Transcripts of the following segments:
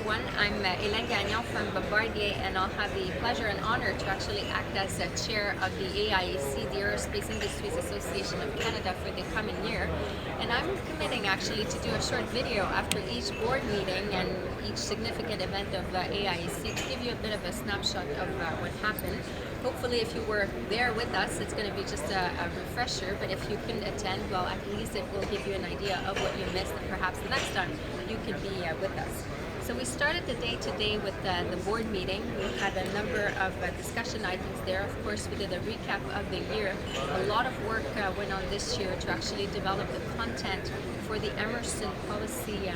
everyone. I'm Hélène Gagnon from Bombardier, and I'll have the pleasure and honor to actually act as chair of the AIAC, the Aerospace Industries Association of Canada, for the coming year. And I'm committing actually to do a short video after each board meeting and each significant event of AIAC to give you a bit of a snapshot of what happened. Hopefully, if you were there with us, it's going to be just a refresher, but if you couldn't attend, well, at least it will give you an idea of what you missed, and perhaps the next time you can be with us. So we started the day today with the board meeting. We had a number of discussion items there. Of course, we did a recap of the year. A lot of work went on this year to actually develop the content for the Emerson policy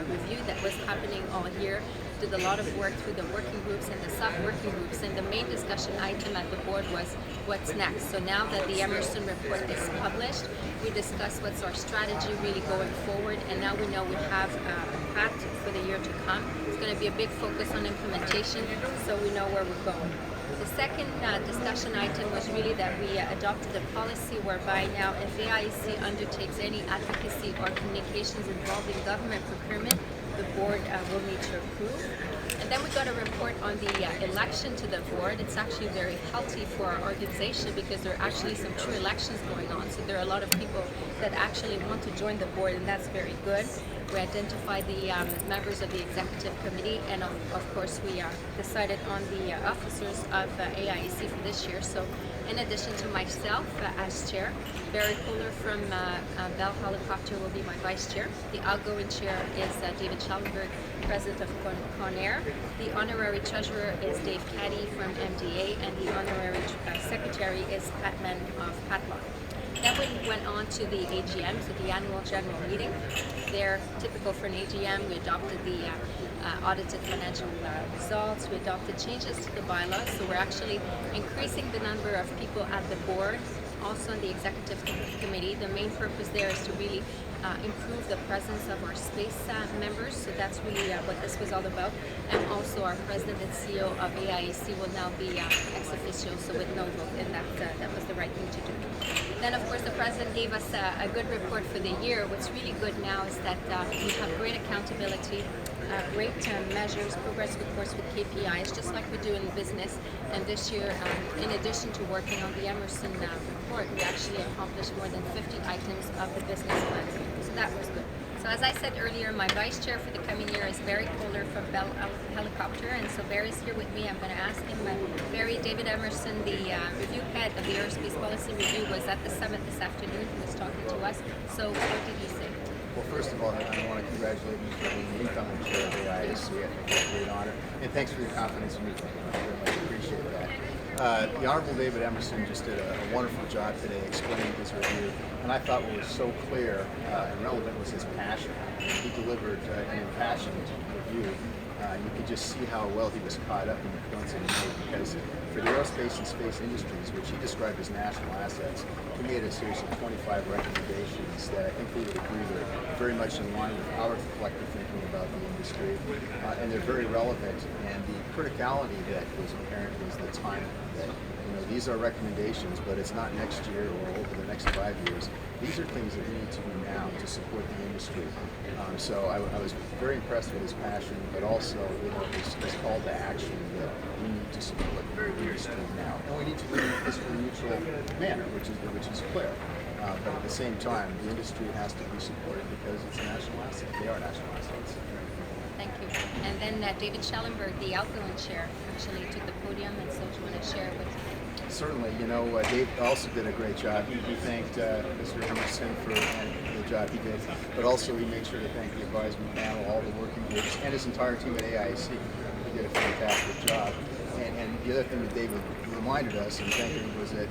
review that was happening all year. Did a lot of work through the working groups and the sub-working groups, and the main discussion item at the board was what's next. So now that the Emerson report is published, we discuss what's our strategy really going forward, and now we know we have a path for the year to come. It's going to be a big focus on implementation, so we know where we're going. The second discussion item was really that we adopted a policy whereby now if AIAC undertakes any advocacy or communications involving government procurement, the board will need to approve. And then we got a report on the election to the board. It's actually very healthy for our organization because there are actually some true elections going on. So there are a lot of people that actually want to join the board, and that's very good. We identified the members of the executive committee, and of course we decided on the officers of AIAC for this year. So in addition to myself as chair, Barry Kohler from Bell Helicopter will be my vice chair. The outgoing chair is David Schellenberg, president of Conair. The honorary treasurer is Dave Caddy from MDA, and the honorary secretary is Pat Mann of Patlock. Then we went on to the AGM, so the annual general meeting. They're typical for an AGM. We adopted the audited financial results. We adopted changes to the bylaws, so we're actually increasing the number of people at the board, also on the executive committee. The main purpose there is to really improve the presence of our space members, so that's really what this was all about. And also our president and CEO of AIAC will now be ex officio, so with no vote, and that was the right thing to do. Then of course the president gave us a good report for the year. What's really good now is that we have great accountability, great measures, progress reports with KPIs, just like we do in business. And this year, in addition to working on the Emerson report, we actually accomplished more than 50 items of the business plan. So that was good. So as I said earlier, my vice chair for the coming year is Barry Kohler from Bell Helicopter, and so Barry's here with me. I'm going to ask him, Barry, David Emerson, the review head of the Aerospace Policy Review, was at the summit this afternoon. He was talking to us. So what did he say? Well, first of all, I want to congratulate you for being the incoming chair of the AIAC. I think it's a great honor. And thanks for your confidence in me. I very much appreciate that. The Honorable David Emerson just did a wonderful job today explaining his review. And I thought what was so clear and relevant was his passion. He delivered an impassioned review. You could just see how well he was caught up in the points that he made, because for the aerospace and space industries, which he described as national assets, he made a series of 25 recommendations that I think we would agree are very much in line with our collective thinking about the industry, and they're very relevant. And the criticality that was apparent was the time that, these are recommendations, but it's not next year or over the next 5 years. These are things that we need to do now to support the industry. So I was very impressed with his passion, but also his call to action that we need to support the industry now. And we need to do it in a fiscally neutral manner, which is clear. But at the same time, the industry has to be supported because it's a national asset. They are national assets. Thank you. And then David Schellenberg, the outgoing chair, actually took the podium, and so do you want to share with Certainly. Dave also did a great job. He thanked Mr. Emerson for the job he did, but also he made sure to thank the advisement panel, all the working groups, and his entire team at AIAC. He did a fantastic job. And the other thing that David reminded us and thanked him was that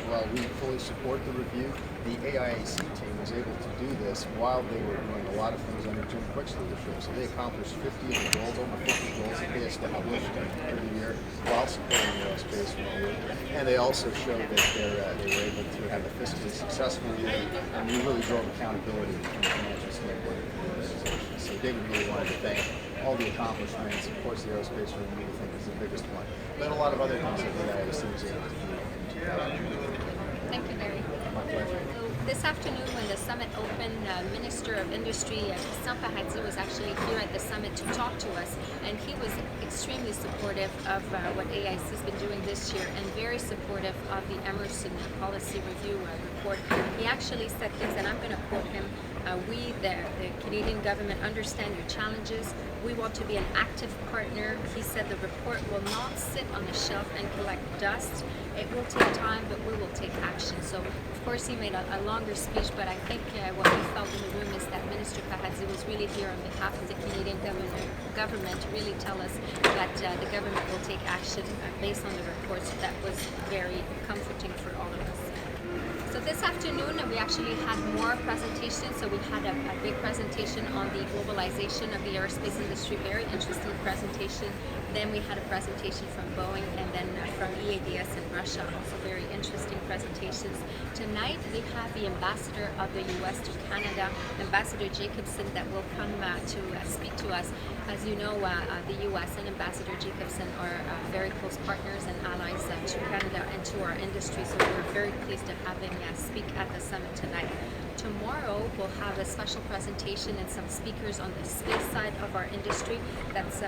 while we fully support the review, the AIAC team was able to do this while they were doing a lot of things under Jim Quick's leadership. So they accomplished 50 of the goals, over 50 goals that they established every year while supporting the aerospace review. And they also showed that they were able to have a fiscally successful year, and we really drove accountability from a financial standpoint for the organization. So David really wanted to thank all the accomplishments. Of course, the aerospace review, I think, is the biggest one. But a lot of other things that the AIAC was able to do. Thank you, Barry. My pleasure. So this afternoon when the summit opened, Minister of Industry, Hélène V, was actually here at the summit to talk to us, and he was extremely supportive of what AIAC has been doing this year and very supportive of the Emerson Policy Review report. He actually said things, and I'm going to quote him. We, the Canadian government, understand your challenges. We want to be an active partner. He said the report will not sit on the shelf and collect dust. It will take time, but we will take action. So, of course, he made a longer speech, but I think what we felt in the room is that Minister Paradis was really here on behalf of the Canadian government to really tell us that the government will take action based on the report. So that was very comforting for all of us. So this afternoon we actually had more presentations. So we had a big presentation on the globalization of the aerospace industry, very interesting presentation. Then we had a presentation from Boeing and then from EADS in Russia, also very interesting presentations. Tonight we have the ambassador of the US to Canada, Ambassador Jacobson, that will come to speak to us. As you know, the US and Ambassador Jacobson are very close partners and allies to Canada and to our industry, so we're very pleased to have them speak at the summit tonight. Tomorrow we'll have a special presentation and some speakers on the space side of our industry. That's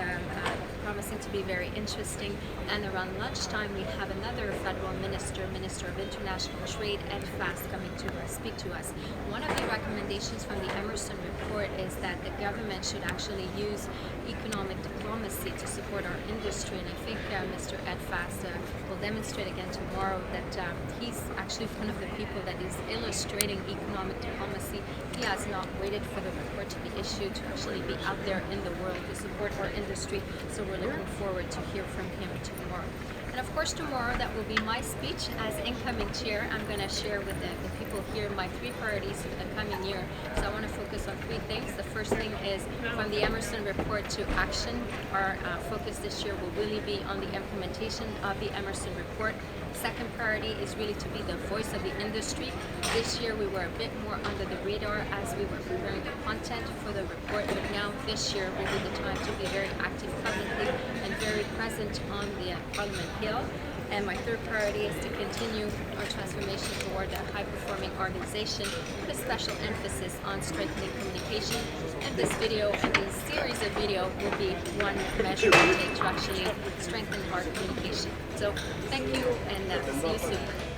promising to be very interesting. And around lunchtime we have another federal minister, Minister of International Trade, Ed Fast, coming to speak to us. One of the recommendations from the Emerson report is that the government should actually use economic diplomacy to support our industry, and I think Mr. Ed Fast will demonstrate again tomorrow that he's actually one of the people that is illustrating economic diplomacy. He has not waited for the report to be issued to actually be out there in the world to support our industry, so we're looking forward to hear from him tomorrow. And of course tomorrow that will be my speech as incoming chair. I'm going to share with the people here my 3 priorities for the coming year. So I want to focus on 3 things. The first thing is from the Emerson report to action. Our focus this year will really be on the implementation of the Emerson report. Second priority is really to be the voice of the industry. This year we were a bit more under the radar as we were preparing the content for the report, but now this year will be the time to be very active publicly and very present on the Parliament Hill. And my third priority is to continue our transformation toward a high-performing organization with a special emphasis on strengthening communication. And this video and this series of video will be one measure we take to actually strengthen our communication. So thank you, and see you soon.